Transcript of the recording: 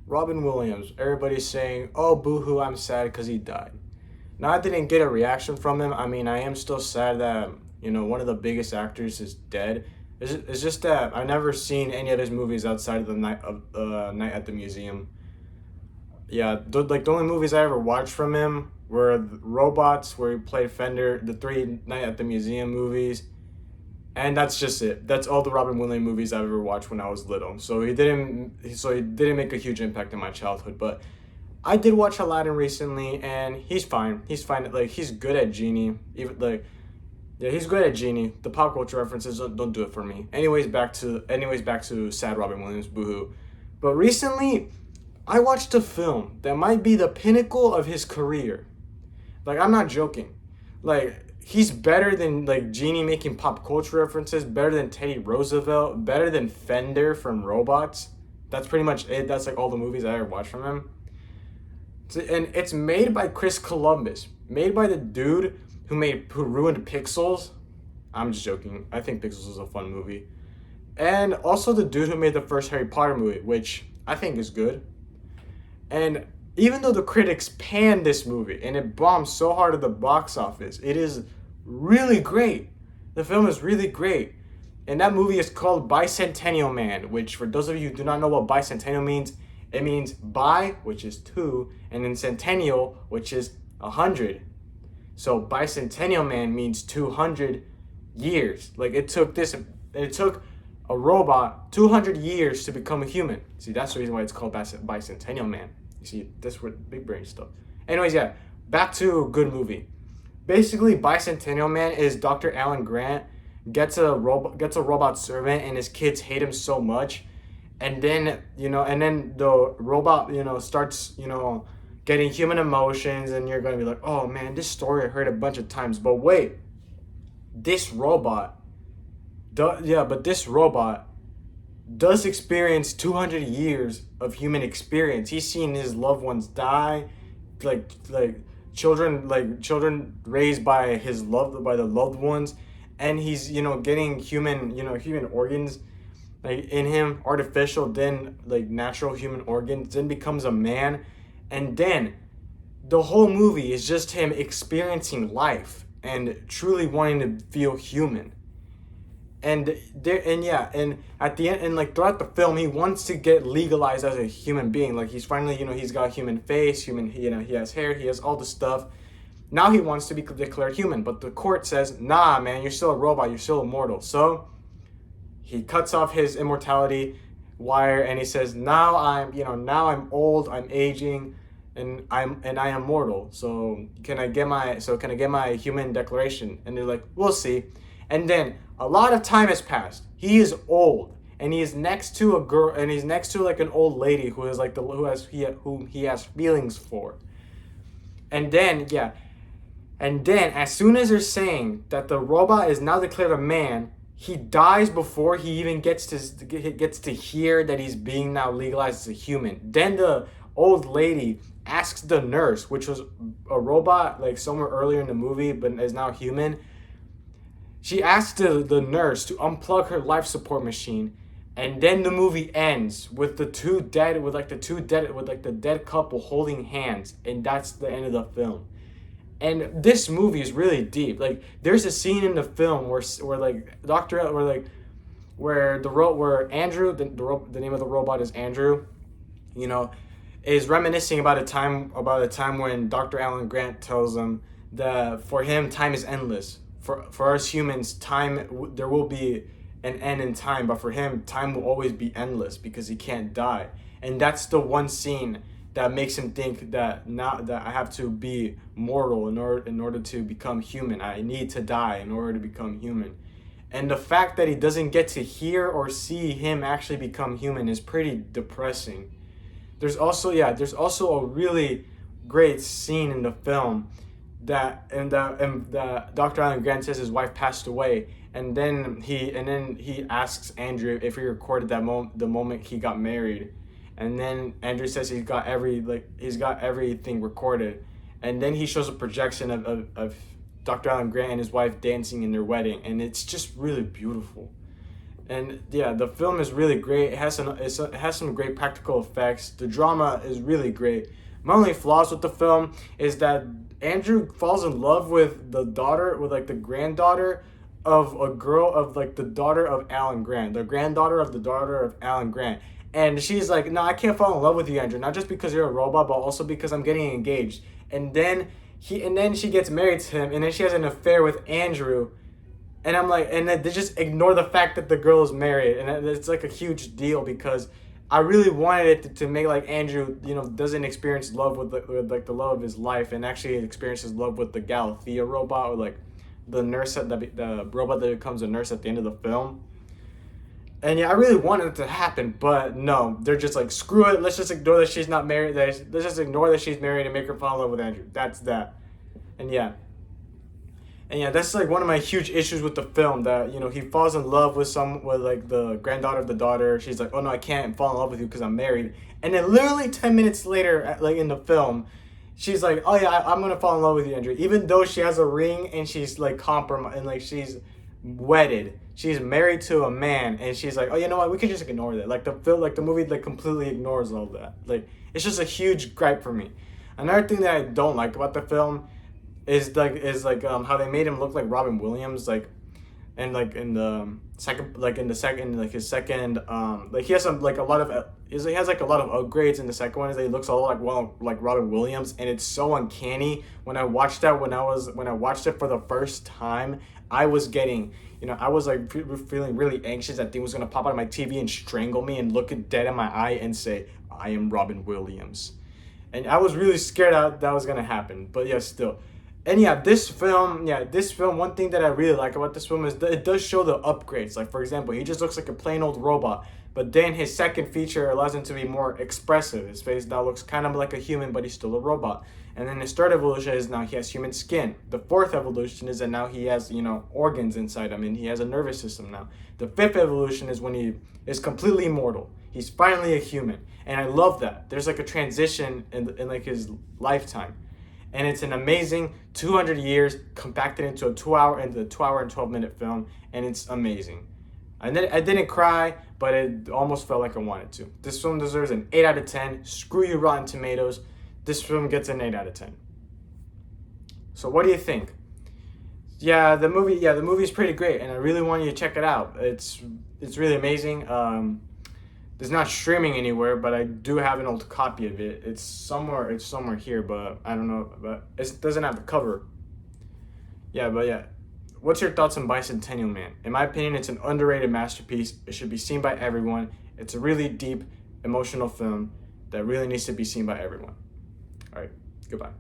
Robin Williams. Everybody's saying, "Oh, boo-hoo, I'm sad because he died." Now, I didn't get a reaction from him. I mean, I am still sad that one of the biggest actors is dead. It's just that I've never seen any of his movies outside of the Night at the Museum. Yeah, like the only movies I ever watched from him were Robots, where he played Fender, the three Night at the Museum movies, and that's just it. That's all the Robin Williams movies I've ever watched when I was little. So he didn't make a huge impact in my childhood. But I did watch Aladdin recently, and he's fine. He's fine. Like he's good at Genie. Even like yeah, he's good at Genie. The pop culture references don't do it for me. Anyways, back to sad Robin Williams. Boohoo. But recently, I watched a film that might be the pinnacle of his career. Like I'm not joking. Like he's better than like Genie making pop culture references, better than Teddy Roosevelt, better than Fender from Robots. That's pretty much it. That's like all the movies I ever watched from him. And it's made by Chris Columbus, made by the dude who ruined Pixels. I'm just joking. I think Pixels is a fun movie. And also the dude who made the first Harry Potter movie, which I think is good. And even though the critics panned this movie and it bombed so hard at the box office, it is really great. The film is really great. And that movie is called Bicentennial Man, which for those of you who do not know what bicentennial means, it means bi, which is two, and then centennial, which is 100. So Bicentennial Man means 200 years. Like it took a robot 200 years to become a human. See, that's the reason why it's called Bicentennial Man. You see, that's what big brain stuff. Anyways, yeah, back to a good movie. Basically, Bicentennial Man is Dr. Alan Grant gets a robot servant, and his kids hate him so much, and then the robot starts getting human emotions, and you're gonna be like, oh man, this story I heard a bunch of times, but wait, this robot, but this robot does experience 200 years of human experience. He's seen his loved ones die, like children raised by the loved ones, and he's getting human organs like in him, artificial, then like natural human organs, then becomes a man, and then the whole movie is just him experiencing life and truly wanting to feel human. And at the end, and like throughout the film, he wants to get legalized as a human being. Like he's finally, he's got a human face, he has hair, he has all the stuff. Now he wants to be declared human, but the court says, nah, man, you're still a robot, you're still immortal. So he cuts off his immortality wire, and he says, now I'm old, I'm aging, and I am mortal. So can I get my human declaration? And they're like, we'll see. And then a lot of time has passed. He is old, and he is next to a girl, and he's next to like an old lady who is like whom he has feelings for. And then as soon as they're saying that the robot is now declared a man, he dies before he even gets to hear that he's being now legalized as a human. Then the old lady asks the nurse, which was a robot like somewhere earlier in the movie but is now human. She asks the nurse to unplug her life support machine, and then the movie ends with the dead couple holding hands, and that's the end of the film. And this movie is really deep. Like there's a scene in the film where Andrew, the name of the robot is Andrew, is reminiscing about a time when Dr. Alan Grant tells him that for him time is endless. For us humans, there will be an end in time, but for him time will always be endless because he can't die. And that's the one scene that makes him think that now that I have to be mortal in order to become human. I need to die in order to become human. And the fact that he doesn't get to hear or see him actually become human is pretty depressing. There's also a really great scene in the film that Dr. Alan Grant says his wife passed away, and then he asks Andrew if he recorded the moment he got married. And then Andrew says he's got everything recorded, and then he shows a projection of Dr. Alan Grant and his wife dancing in their wedding, and it's just really beautiful. And yeah, the film is really great. It has some great practical effects. The drama is really great. My only flaws with the film is that Andrew falls in love with the daughter, with like the granddaughter of a girl of like the daughter of Alan Grant, the granddaughter of the daughter of Alan Grant. And she's like, no, I can't fall in love with you, Andrew. Not just because you're a robot, but also because I'm getting engaged. And then she gets married to him, and then she has an affair with Andrew. And I'm like, and then they just ignore the fact that the girl is married, and it's like a huge deal because I really wanted it to make like Andrew, doesn't experience love with like the love of his life, and actually experiences love with the Galathea robot, or like the nurse the robot that becomes a nurse at the end of the film. And yeah, I really wanted it to happen, but no, they're just like, screw it. Let's just ignore that she's not married. Let's just ignore that she's married and make her fall in love with Andrew. That's that. And yeah. And yeah, that's like one of my huge issues with the film, that he falls in love with like the granddaughter of the daughter. She's like, oh no, I can't fall in love with you because I'm married. And then literally 10 minutes later, like in the film, she's like, oh yeah, I'm gonna fall in love with you, Andrew, even though she has a ring and she's like compromised and like she's wedded. She's married to a man, and she's like, oh, you know what? We can just ignore that. Like the movie like completely ignores all that. Like, it's just a huge gripe for me. Another thing that I don't like about the film is how they made him look like Robin Williams, like, and like in the second like his second like he has some like a lot of he has like a lot of upgrades in the second one. Is that he looks a lot like Robin Williams, and it's so uncanny. When I watched it for the first time, I was getting, I was like feeling really anxious that thing was gonna pop out of my TV and strangle me and look it dead in my eye and say, I am Robin Williams. And I was really scared that was gonna happen. But yeah, still. And this film, one thing that I really like about this film is that it does show the upgrades. Like, for example, he just looks like a plain old robot, but then his second feature allows him to be more expressive. His face now looks kind of like a human, but he's still a robot. And then his third evolution is now he has human skin. The fourth evolution is that now he has, organs inside him, and he has a nervous system now. The fifth evolution is when he is completely immortal. He's finally a human. And I love that. There's like a transition in like his lifetime. And it's an amazing 200 years compacted into a 2 hour and 12-minute film, and it's amazing. I didn't cry, but it almost felt like I wanted to. This film deserves an 8 out of 10. Screw you, Rotten Tomatoes. This film gets an 8 out of 10. So what do you think? The movie's pretty great, and I really want you to check it out. It's really amazing. It's not streaming anywhere, but I do have an old copy of it. It's somewhere here, but I don't know. But it doesn't have the cover. What's your thoughts on Bicentennial Man? In my opinion, it's an underrated masterpiece. It should be seen by everyone. It's a really deep, emotional film that really needs to be seen by everyone. All right, goodbye.